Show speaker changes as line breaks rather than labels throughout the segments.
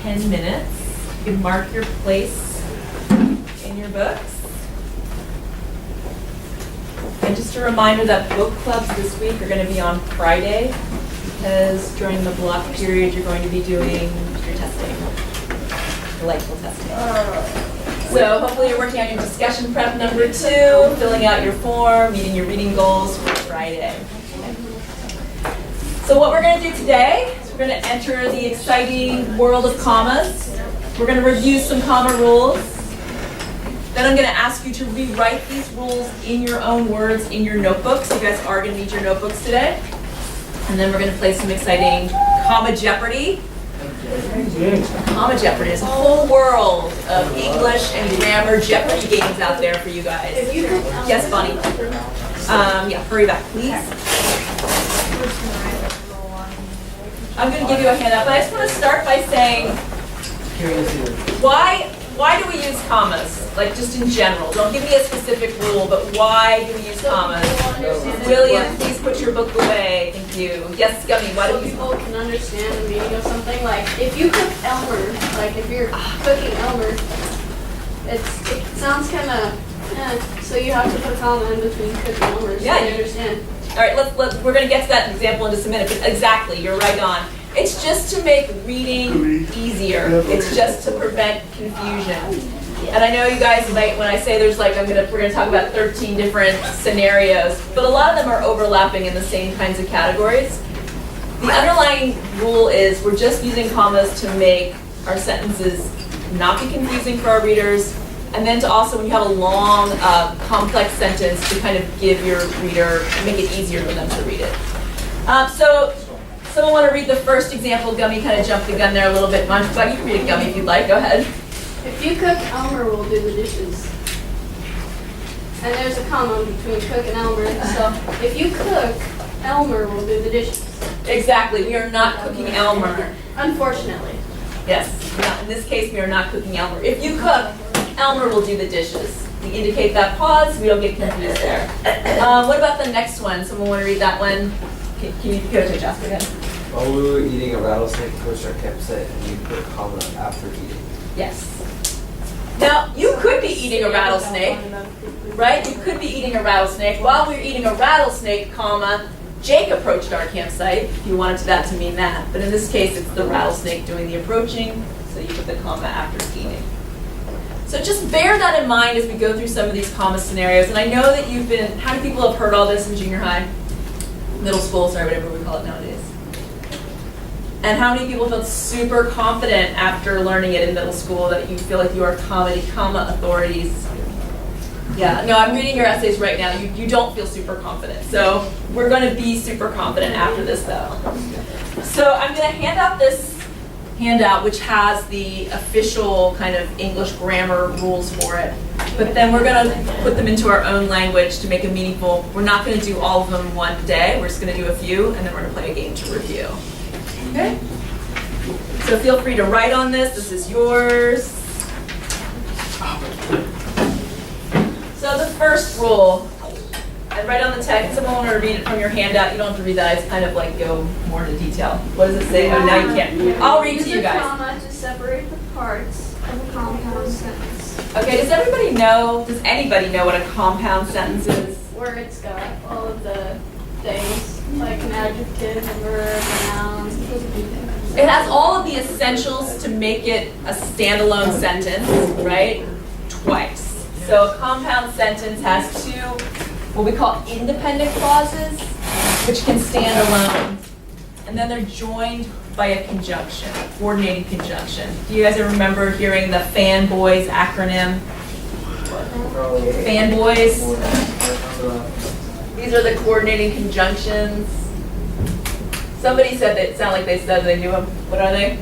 10 minutes. You can mark your place in your books. And just a reminder that book clubs this week are going to be on Friday, because during the block period you're going to be doing your testing, delightful testing. So hopefully you're working on your discussion prep number 2, filling out your form, meeting your reading goals for Friday. So what we're going to do today is we're going to enter the exciting world of commas. We're going to review some comma rules. Then I'm going to ask you to rewrite these rules in your own words in your notebooks. You guys are going to need your notebooks today. And then we're going to play some exciting comma Jeopardy. Comma Jeopardy is a whole world of English and grammar Jeopardy games out there for you guys. Yes, Bonnie? Yeah, hurry back, please. I'm going to give you a handout, but I just want to start by saying, why do we use commas? Like just in general. Don't give me a specific rule, but why do we use commas? William, please put your book away. Thank you. Yes, Gummy, why do we use
people can understand the meaning of something? Like if you cook Elmer, like if you're cooking Elmer, it sounds kind of, so you have to put a comma in between cook and Elmer so you understand.
All right, we're going to get to that example in just a minute, but exactly, you're right on. It's just to make reading easier. It's just to prevent confusion. And I know you guys might, when I say there's like, we're going to talk about 13 different scenarios, but a lot of them are overlapping in the same kinds of categories. The underlying rule is we're just using commas to make our sentences not be confusing for our readers, and then to also, when you have a long, complex sentence, to kind of give your reader, make it easier for them to read it. So, someone want to read the first example? Gummy kind of jumped the gun there a little bit. You can read it, Gummy, if you'd like. Go ahead.
If you cook, Elmer will do the dishes. And there's a comma between cook and Elmer. So if you cook, Elmer will do the dishes.
Exactly. We are not cooking Elmer.
Unfortunately.
Yes. In this case, we are not cooking Elmer. If you cook, Elmer will do the dishes. We indicate that pause. We don't get confused there. What about the next one? Someone want to read that one? Can you go to Jasper again?
While we were eating a rattlesnake approached our campsite and you put a comma after eating.
Yes. Now, you could be eating a rattlesnake, right? You could be eating a rattlesnake. While we were eating a rattlesnake, comma, Jake approached our campsite, if you wanted that to mean that. But in this case, it's the rattlesnake doing the approaching, so you put the comma after eating. So just bear that in mind as we go through some of these comma scenarios. And I know that you've been, how many people have heard all this in junior high? Middle school, sorry, whatever we call it nowadays. And how many people felt super confident after learning it in middle school that you feel like you are comma authorities? Yeah, no, I'm reading your essays right now. You don't feel super confident. So we're going to be super confident after this, though. So I'm going to hand out this handout, which has the official kind of English grammar rules for it. But then we're going to put them into our own language to make it meaningful. We're not going to do all of them one day. We're just going to do a few, and then we're going to play a game to review. Okay? So feel free to write on this. This is yours. So the first rule, and write on the text. Someone want to read it from your handout. You don't have to read that. I just kind of like go more into detail. What does it say? Oh, now you can't. I'll read to you guys.
Use a comma to separate the parts of a compound sentence.
Okay, does anybody know what a compound sentence is?
Where it's got all of the things, like an adjective, a verb, a noun.
It has all of the essentials to make it a standalone sentence, right? Twice. So a compound sentence has two, what we call independent clauses, which can stand alone. And then they're joined by a conjunction, a coordinating conjunction. Do you guys ever remember hearing the fanboys acronym? Fanboys? These are the coordinating conjunctions. Somebody said that it sounded like they said they knew them. What are they?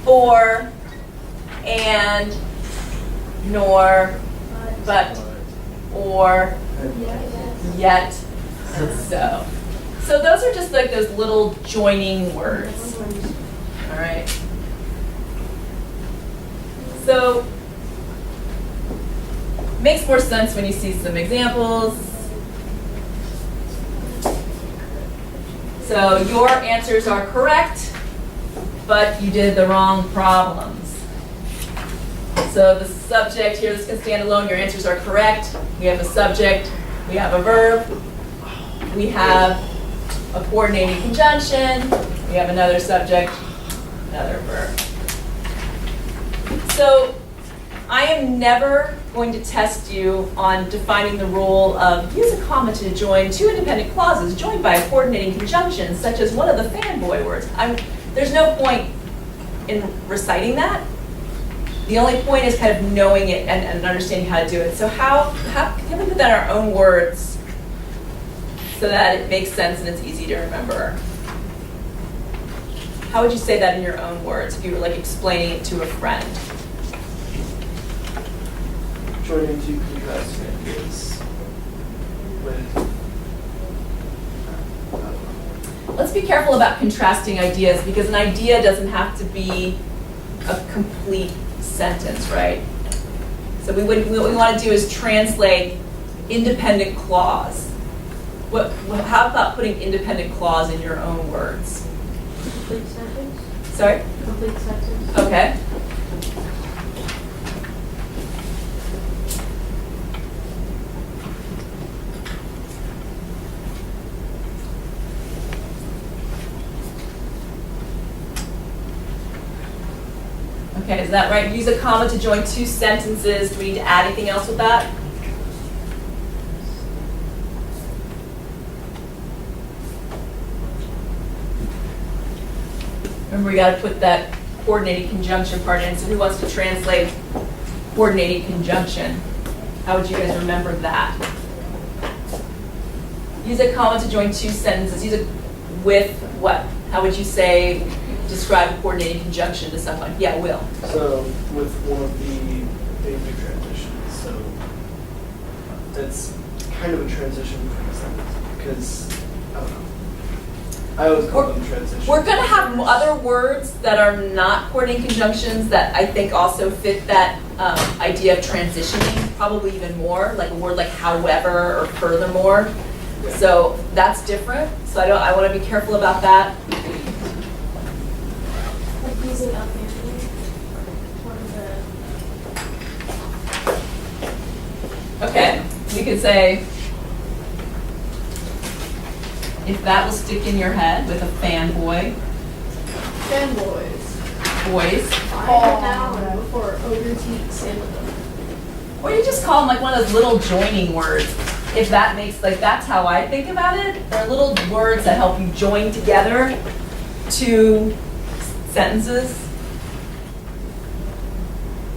For, and, nor, but, or, yet, and so. So those are just like those little joining words. All right. So makes more sense when you see some examples. So your answers are correct. but you did the wrong problems. So the subject here, this can stand alone, your answers are correct. We have a subject, we have a verb, we have a coordinating conjunction, we have another subject, another verb. So I am never going to test you on defining the role of use a comma to join two independent clauses joined by a coordinating conjunction, such as one of the fanboy words. There's no point in reciting that. The only point is kind of knowing it and understanding how to do it. So how can we put that in our own words so that it makes sense and it's easy to remember? How would you say that in your own words if you were like explaining it to a friend?
Joining two contrasting ideas with.
Let's be careful about contrasting ideas because an idea doesn't have to be a complete sentence, right? So what we want to do is translate independent clause. How about putting independent clause in your own words?
Complete sentence.
Sorry?
Complete sentence.
Okay. Okay, is that right? Use a comma to join two sentences. Do we need to add anything else with that? Remember, we got to put that coordinating conjunction part in. So who wants to translate coordinating conjunction? How would you guys remember that? Use a comma to join two sentences. Use it with what? How would you say, describe a coordinating conjunction to someone? Yeah, Will.
So with one of the basic transitions, so it's kind of a transition from a sentence because, I don't know. I always call them transitions.
We're going to have other words that are not coordinating conjunctions that I think also fit that idea of transitioning, probably even more, like a word like however or furthermore.
Yeah.
So that's different. So I want to be careful about that.
Like using up
Okay, we could say, if that will stick in your head with a fanboy,
fanboys.
boys,
I heard that one before ogres eat salmon.
or you just call them like one of those little joining words. If that makes, like, that's how I think about it. They're little words that help you join together two sentences.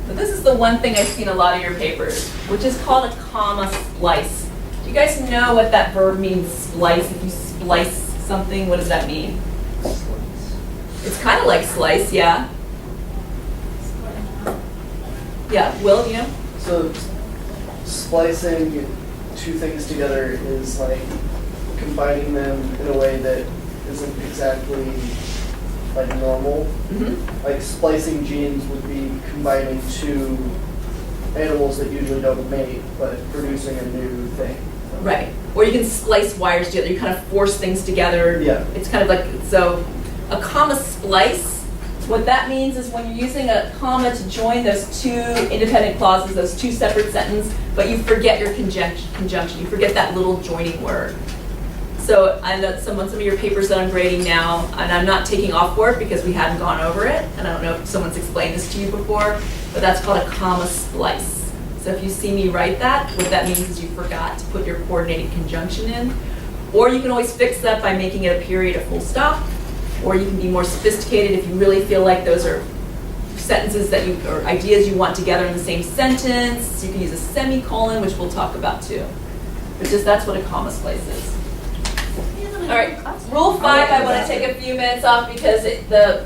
But this is the one thing I see in a lot of your papers, which is called a comma splice. Do you guys know what that verb means, splice? If you splice something, what does that mean? It's kind of like slice, yeah. Yeah, Will, you know?
So splicing two things together is like combining them in a way that isn't exactly like normal.
Mm-hmm.
Like splicing genes would be combining two animals that usually don't mate, but producing a new thing.
Right. Or you can splice wires together. You kind of force things together.
Yeah.
It's kind of like, so a comma splice, what that means is when you're using a comma to join those two independent clauses, those two separate sentences, but you forget your conjunction. You forget that little joining word. So I know some of your papers that I'm grading now, and I'm not taking off work because we hadn't gone over it, and I don't know if someone's explained this to you before, but that's called a comma splice. So if you see me write that, what that means is you forgot to put your coordinating conjunction in. Or you can always fix that by making it a period, a full stop. Or you can be more sophisticated if you really feel like those are sentences that or ideas you want together in the same sentence. You can use a semicolon, which we'll talk about too. But just that's what a comma splice is. All right, rule 5, I want to take a few minutes off because the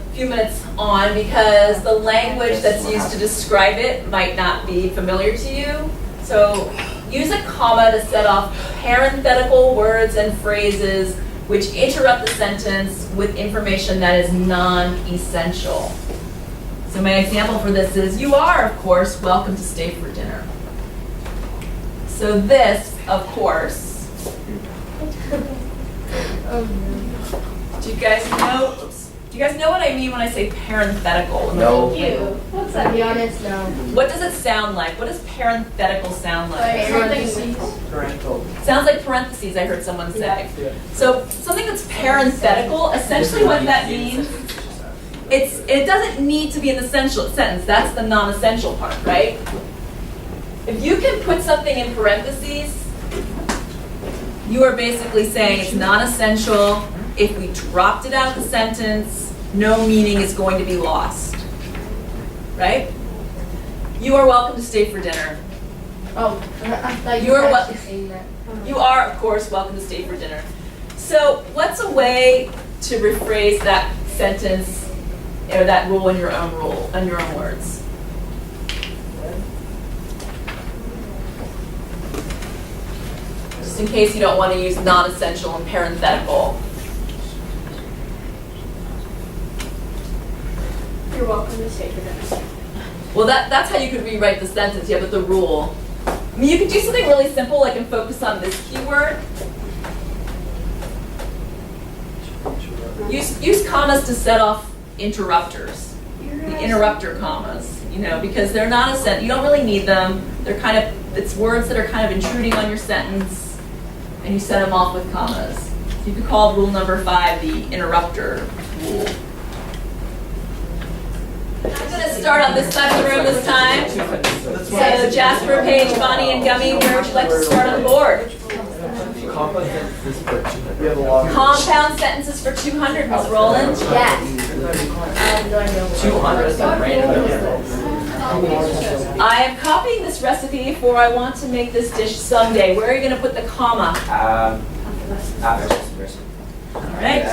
language that's used to describe it might not be familiar to you. So use a comma to set off parenthetical words and phrases which interrupt the sentence with information that is non-essential. So my example for this is, you are, of course, welcome to stay for dinner. So this, of course,
Oh,
do you guys know, oops, Do you guys know what I mean when I say parenthetical?
No.
Thank you. What's
To
that?
be honest, no.
What does it sound like? What does parenthetical sound like?
Like something.
Parental.
Sounds like parentheses, I heard someone say.
Yeah.
So something that's parenthetical, essentially what that means, it doesn't need to be an essential sentence. That's the non-essential part, right? If you can put something in parentheses, you are basically saying it's non-essential. If we dropped it out of the sentence, no meaning is going to be lost, right? You are welcome to stay for dinner.
Oh, I thought
You are
were
what-
actually saying that.
You are, of course, welcome to stay for dinner. So what's a way to rephrase that sentence or that rule in your own words? Just in case you don't want to use non-essential and parenthetical.
You're welcome to stay for dinner.
Well, that's how you could rewrite the sentence, yeah, but the rule. I mean, you could do something really simple, like and focus on this keyword. Use commas to set off interrupters, the interrupter commas, because they're not essential. You don't really need them. They're it's words that are kind of intruding on your sentence, and you set them off with commas. So you could call rule number 5 the interrupter rule. I'm going to start on this side of the room this time. So Jasper, Paige, Bonnie, and Gummy, where would you like to start on the board?
We have a lot.
Compound sentences for 200, Ms. Rowland.
Yes. I have no idea.
200 is a random.
I am copying this recipe for I want to make this dish someday. Where are you going to put the comma?
After this.
All right.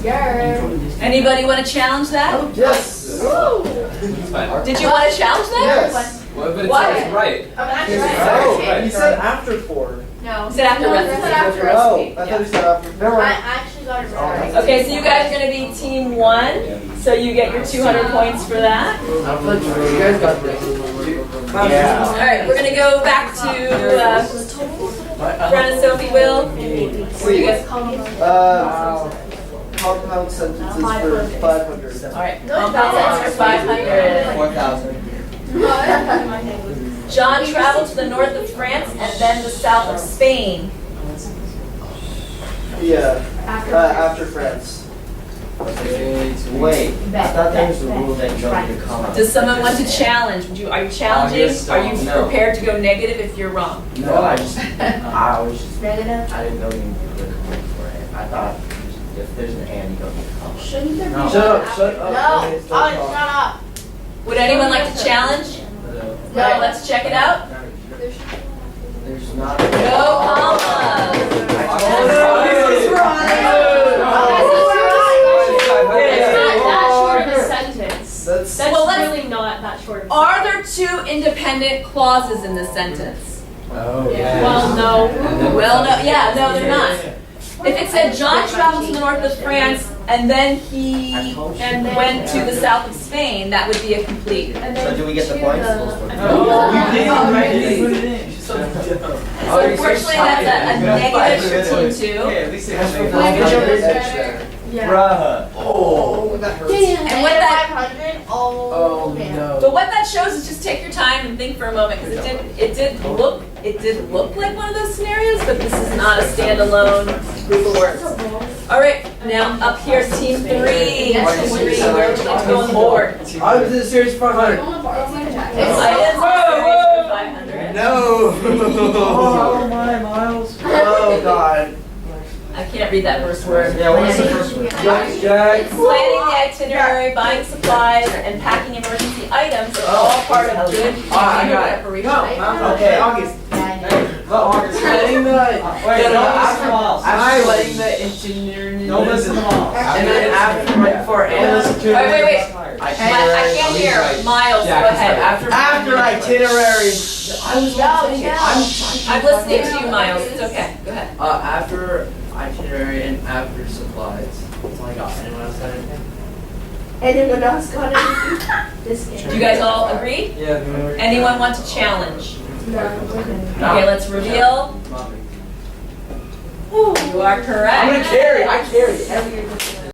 Yes.
Anybody want to challenge that?
Yes.
Did you want to challenge that?
Yes.
Well, but
Why?
it's right.
I'm actually
Oh,
right.
you said after 4.
No.
Is it after recipe?
After
Oh,
recipe.
I thought you said after. Never
I
mind.
actually got it right.
Okay, so you guys are going to be team 1. So you get your 200 points for that.
You guys got this.
Yeah.
All right, we're going to go back to Bren and Sophie Will. So you guys,
Compound sentences for 500.
all right, compound sentences for 500.
4,000.
John traveled to the north of France and then the south of Spain.
Yeah. After France.
Wait, I thought there was a rule that you don't need a comma.
Does someone want to challenge? Are you challenging?
Yes,
Are you
no.
prepared to go negative if you're wrong?
No, I was just,
Negative.
I didn't know you needed a comma for it. I thought if there's an and, you don't need a comma.
Shouldn't there be?
No.
Shut up, shut up.
No.
Okay,
Oh,
stop
shut
talking.
up.
Would anyone like to challenge? All right, let's check it out.
There's not.
No commas.
It's not that short of a sentence.
That's
That's
Well, let's-
really not that short of a
Are there 2 independent clauses in this sentence?
Oh,
sentence. Well, no.
Well, no, yeah, no, they're not. If it said John traveled to the north of France and then he went to the south of Spain, that would be a complete.
So do we get the points?
So unfortunately, that's a negative for team 2.
at least it
That's
has
for 500 extra.
Bruh.
Oh, that hurts.
And what that
500. Oh,
Oh,
man.
no.
But what that shows is just take your time and think for a moment, because it did look like one of those scenarios, but this is not a standalone group of words. All right, now up here, team 3. Team 3, where would you like to go on the board?
I was in the series 500.
Items for 500.
No.
Oh, my Miles.
Oh, God.
I can't read that first word.
Yeah, what is the first one?
Jack.
Planning the itinerary, buying supplies, and packing emergency items are all part of good
I got it.
preparation.
Okay, August. Letting the letting the engineer.
No, listen to Miles.
And then after, right before, and listen to.
Wait. I can't hear. Miles, go ahead.
After itinerary.
I'm listening to you, Miles. It's okay. Go ahead.
After itinerary and after supplies. That's all I got. Anyone else got anything?
Anyone else got anything? This game.
Do you guys all agree?
Yeah.
Anyone want to challenge?
No.
Okay, let's reveal. You are correct.
I carry every.